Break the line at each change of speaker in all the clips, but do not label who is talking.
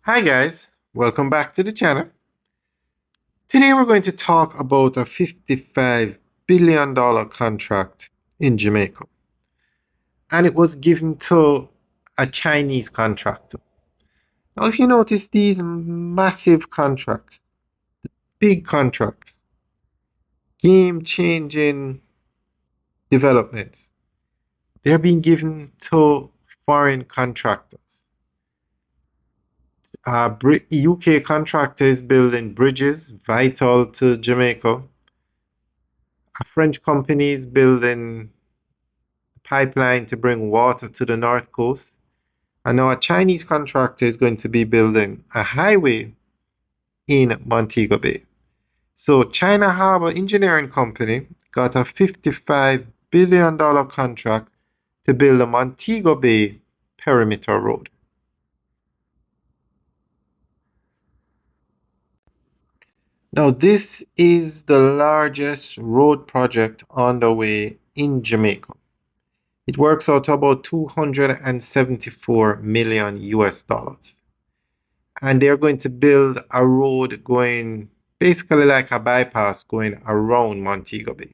Hi guys, welcome back to the channel. Today we're going to talk about a $55 billion contract in Jamaica. And it was given to a Chinese contractor. Now if you notice these massive contracts, big contracts, game-changing developments, they're being given to foreign contractors. UK contractor is building bridges vital to Jamaica. A French company is building a pipeline to bring water to the north coast. And now a Chinese contractor is going to be building a highway in Montego Bay. So China Harbour Engineering Company got a $55 billion contract to build a Montego Bay perimeter road. Now this is the largest road project on the way in Jamaica. It works out to about 274 million US dollars. And they're going to build a road going basically like a bypass going around Montego Bay.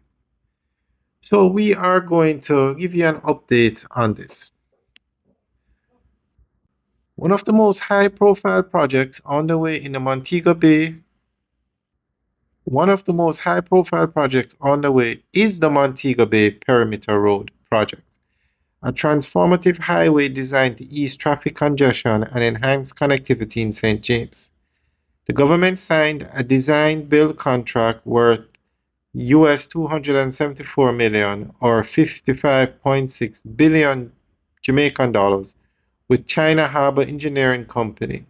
So we are going to give you an update on this. One of the most high profile projects on the way in the Montego Bay One of the most high-profile projects on the way is the Montego Bay Perimeter Road project, a transformative highway designed to ease traffic congestion and enhance connectivity in St. James. The government signed a design-build contract worth US 274 million or 55.6 billion Jamaican dollars with China Harbour Engineering Company,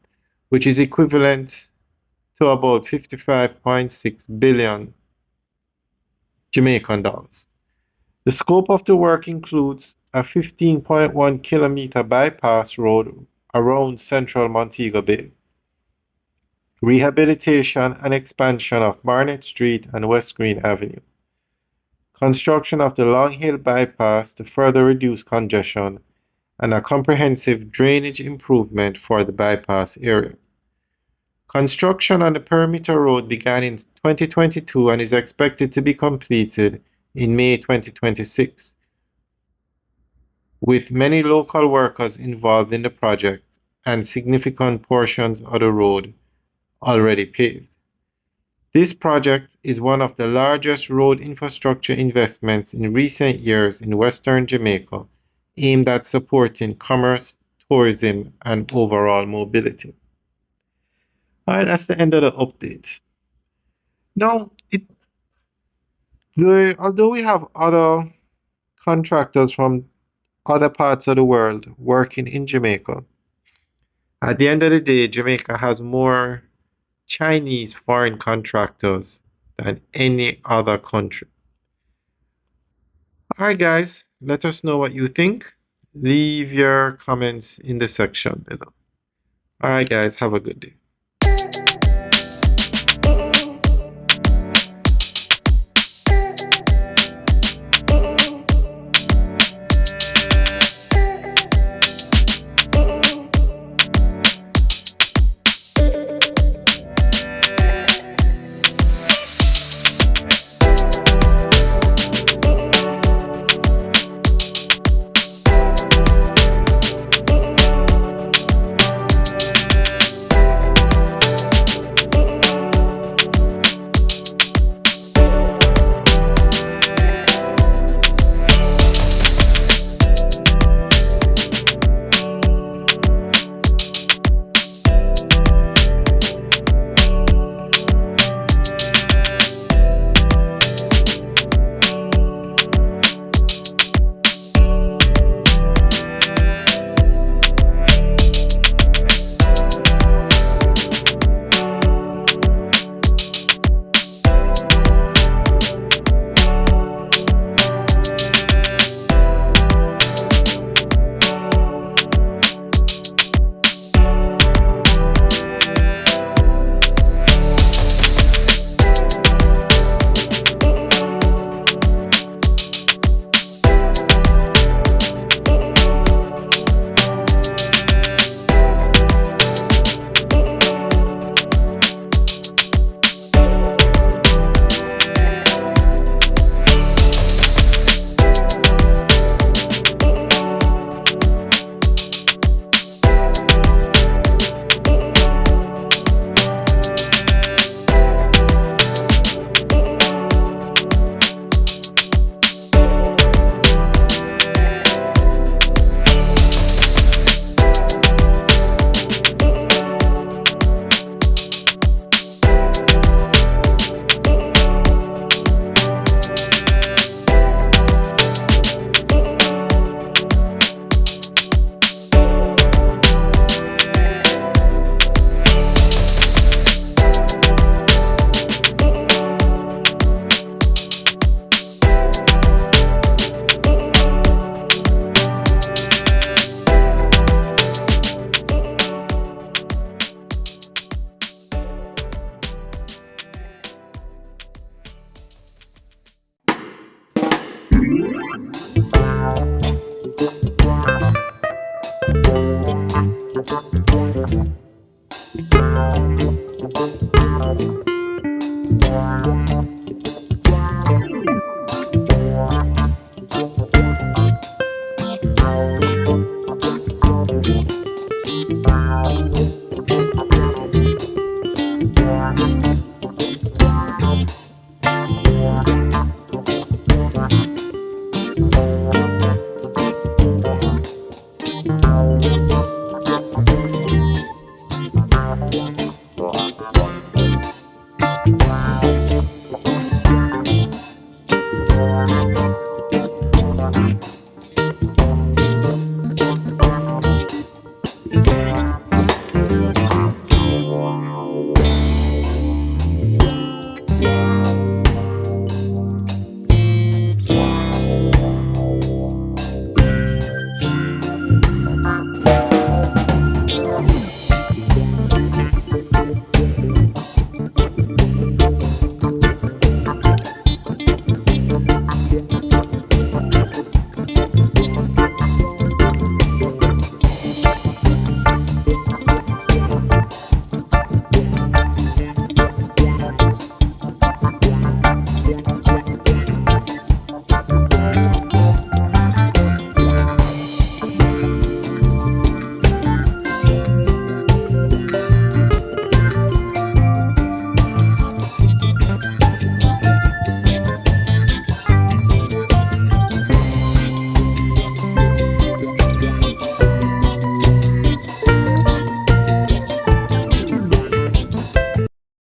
which is equivalent to about 55.6 billion Jamaican dollars. The scope of the work includes a 15.1 kilometer bypass road around central Montego Bay, rehabilitation and expansion of Barnett Street and West Green Avenue, construction of the Long Hill bypass to further reduce congestion, and a comprehensive drainage improvement for the bypass area. Construction on the perimeter road began in 2022 and is expected to be completed in May 2026, with many local workers involved in the project and significant portions of the road already paved. This project is one of the largest road infrastructure investments in recent years in Western Jamaica, aimed at supporting commerce, tourism, and overall mobility. All right, that's the end of the update. Now, although we have other contractors from other parts of the world working in Jamaica, at the end of the day, Jamaica has more Chinese foreign contractors than any other country. All right, guys, let us know what you think. Leave your comments in the section below. All right, guys, have a good day.